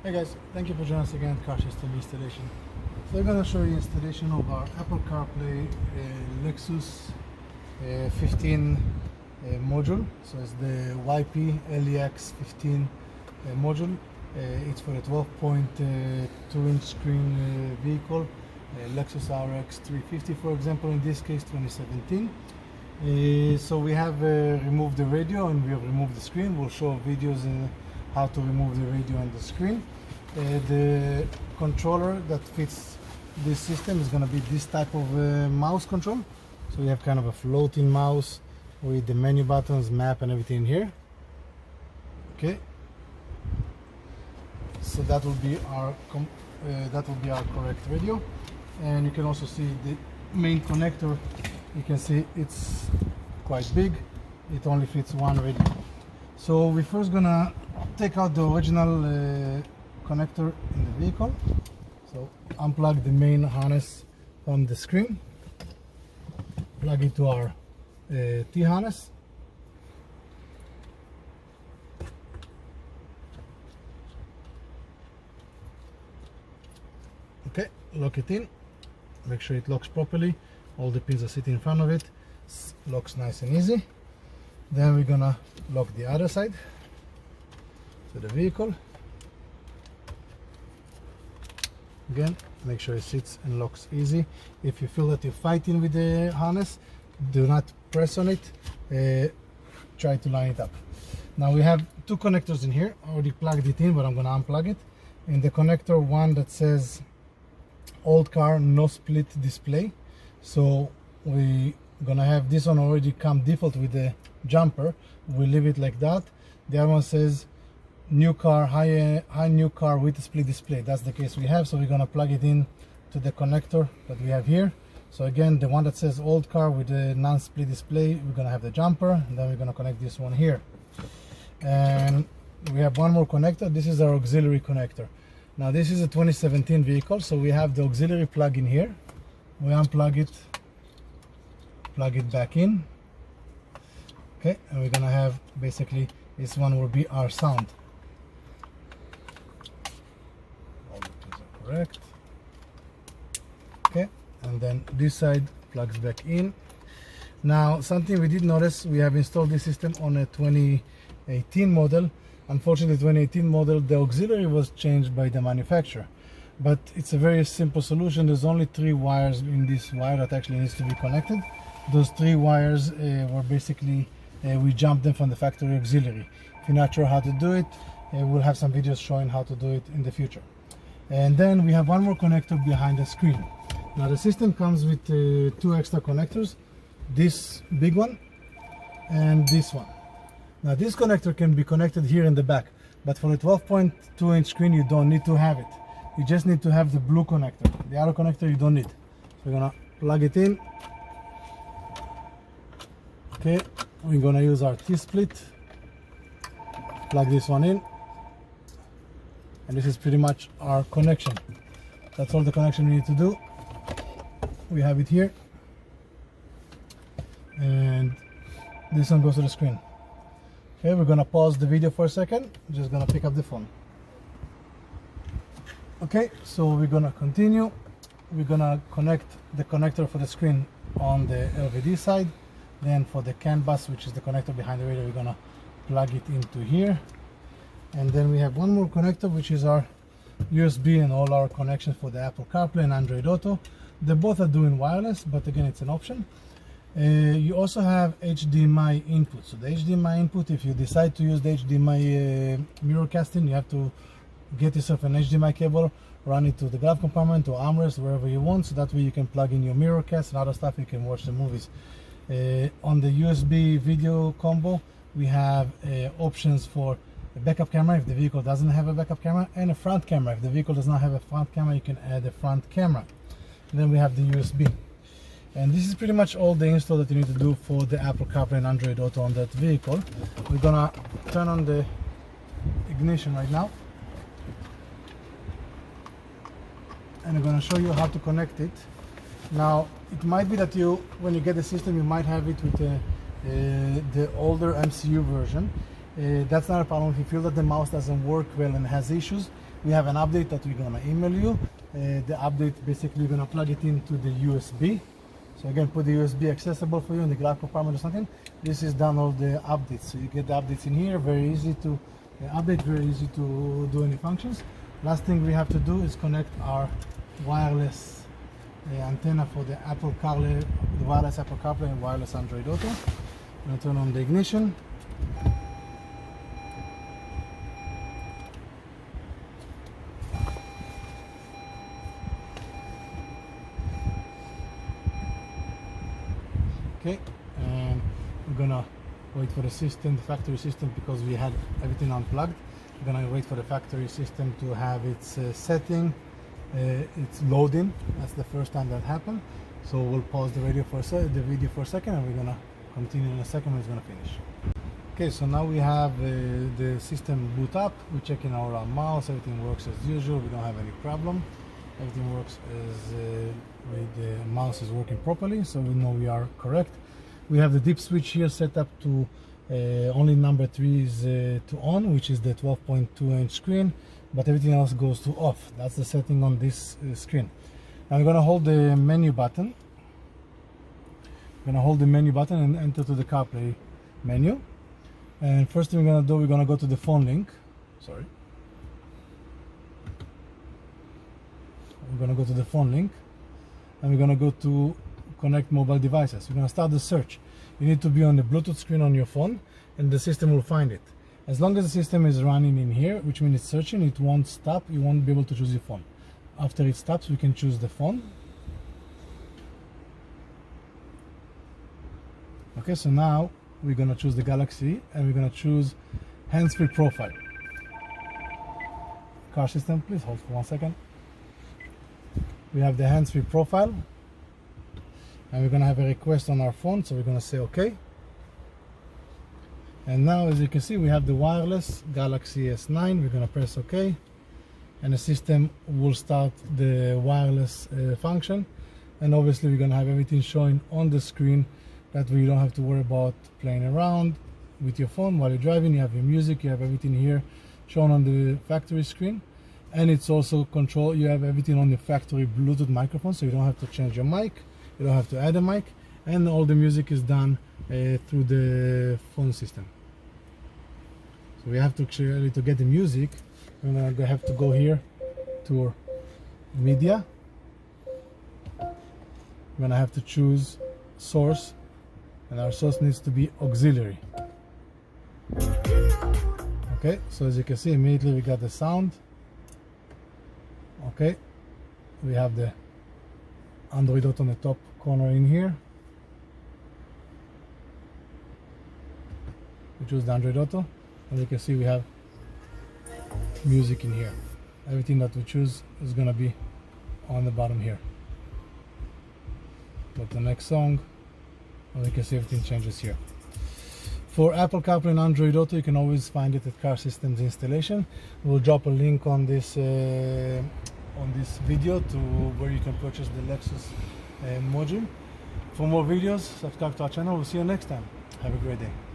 Hey guys, thank you for joining us again at Car System Installation. So I'm going to show you installation of our Apple Carplay Lexus 15 module. So it's the YP-CPAA-LEX15 module. It's for a 12.2-inch screen vehicle, Lexus RX350 for example, in this case 2017. So we have removed the radio and we have removed the screen. We'll show videos how to remove the radio and the screen. The controller that fits this system is going to be this type of mouse control. So we have kind of a floating mouse with the menu buttons, map and everything here. Okay, so that will be our correct radio. And you can also see the main connector. You can see it's quite big. It only fits one radio. So we're first gonna take out the original connector in the vehicle. So unplug the main harness from the screen, plug it to our T harness. Okay, lock it in, make sure it locks properly. All the pins are sitting in front of it. Locks nice and easy. Then we're gonna lock the other side to the vehicle. Again, make sure it sits and locks easy. If you feel that you're fighting with the harness, do not press on it. Try to line it up. Now we have two connectors in here. I already plugged it in, but I'm gonna unplug it. In the connector, one that says old car, no split display. So we gonna have this one already come default with the jumper. We leave it like that. The other one says new car, high new car with a split display. That's the case we have. So we're gonna plug it in to the connector that we have here. So again, the one that says old car with a non-split display, we're gonna have the jumper, and then we're gonna connect this one here. And we have one more connector. This is our auxiliary connector. Now this is a 2017 vehicle, so we have the auxiliary plug in here. We unplug it, plug it back in. Okay, and we're gonna have basically this one will be our sound. All the pins are correct. Okay, and then this side plugs back in. Now something we did notice, we have installed this system on a 2018 model. Unfortunately, the 2018 model, the auxiliary was changed by the manufacturer. But it's a very simple solution. There's only 3 wires in this wire that actually needs to be connected. Those 3 wires were basically, we jumped them from the factory auxiliary. If you're not sure how to do it, we'll have some videos showing how to do it in the future. And then we have one more connector behind the screen. Now the system comes with 2 extra connectors, this big one and this one. Now this connector can be connected here in the back, but for a 12.2-inch screen you don't need to have it. You just need to have the blue connector. The other connector you don't need. So we're gonna plug it in. Okay, we're gonna use our T-split. Plug this one in. And this is pretty much our connection. That's all the connection we need to do. We have it here. And this one goes to the screen. Okay, we're gonna pause the video for a second. I'm just gonna pick up the phone. Okay, so we're gonna continue. We're gonna connect the connector for the screen on the LVD side. Then for the CAN bus, which is the connector behind the radio, we're gonna plug it into here. And then we have one more connector, which is our USB and all our connections for the Apple CarPlay and Android Auto. They both are doing wireless, but again, it's an option. You also have HDMI input. So the HDMI input, if you decide to use the HDMI mirror casting, you have to get yourself an HDMI cable, run it to the glove compartment or armrest, wherever you want, so that way you can plug in your mirror cast and other stuff. You can watch the movies. On the USB video combo, we have options for a backup camera if the vehicle doesn't have a backup camera, and a front camera. If the vehicle does not have a front camera, you can add a front camera. And then we have the USB. And this is pretty much all the install that you need to do for the Apple CarPlay and Android Auto on that vehicle. We're gonna turn on the ignition right now. And I'm gonna show you how to connect it. Now, it might be that when you get the system, you might have it with the older MCU version. That's not a problem. If you feel that the mouse doesn't work well and has issues, we have an update that we're gonna email you. The update, basically you're gonna plug it into the USB. So again, put the USB accessible for you in the glove compartment or something. This is done all the updates. So you get the updates in here, very easy to update, very easy to do any functions. Last thing we have to do is connect our wireless antenna for the Apple CarPlay, the wireless Apple CarPlay and wireless Android Auto. I'm gonna turn on the ignition. Okay, and we're gonna wait for the system, the factory system, because we had everything unplugged. We're gonna wait for the factory system to have its setting, it's loading. That's the first time that happened. So we'll pause the video for a second, and we're gonna continue in a second when it's gonna finish. Okay, so now we have the system boot up. We're checking our mouse. Everything works as usual. We don't have any problem. Everything works as the mouse is working properly, so we know we are correct. We have the dip switch here set up to only number 3 is to on, which is the 12.2-inch screen, but everything else goes to off. That's the setting on this screen. Now we're gonna hold the menu button. We're gonna hold the menu button and enter to the CarPlay menu. And first thing we're gonna do, we're gonna go to the phone link. Sorry. We're going to go to the phone link, and we're going to go to connect mobile devices. We're going to start the search. You need to be on the Bluetooth screen on your phone, and the system will find it. As long as the system is running in here, which means it's searching, it won't stop. You won't be able to choose your phone. After it stops, we can choose the phone. Okay, so now we're going to choose the Galaxy, and we're going to choose hands-free profile. Car system, please hold for 1 second. We have the hands-free profile, and we're going to have a request on our phone, so we're going to say OK. And now, as you can see, we have the wireless Galaxy S9. We're going to press OK, and the system will start the wireless function. And obviously, we're going to have everything showing on the screen, that way you don't have to worry about playing around with your phone while you're driving. You have your music, you have everything here shown on the factory screen. And it's also control, you have everything on the factory Bluetooth microphone, so you don't have to change your mic, you don't have to add a mic, and all the music is done through the phone system. So we have to actually, to get the music, we're gonna have to go here to media. We're gonna have to choose source, and our source needs to be auxiliary. Okay, so as you can see, immediately we got the sound. Okay, we have the Android Auto on the top corner in here. We choose the Android Auto, and you can see we have music in here. Everything that we choose is going to be on the bottom here. Go to the next song, and you can see everything changes here. For Apple CarPlay and Android Auto, you can always find it at Car Systems Installation. We'll drop a link on this video to where you can purchase the Lexus module. For more videos, subscribe to our channel. We'll see you next time. Have a great day.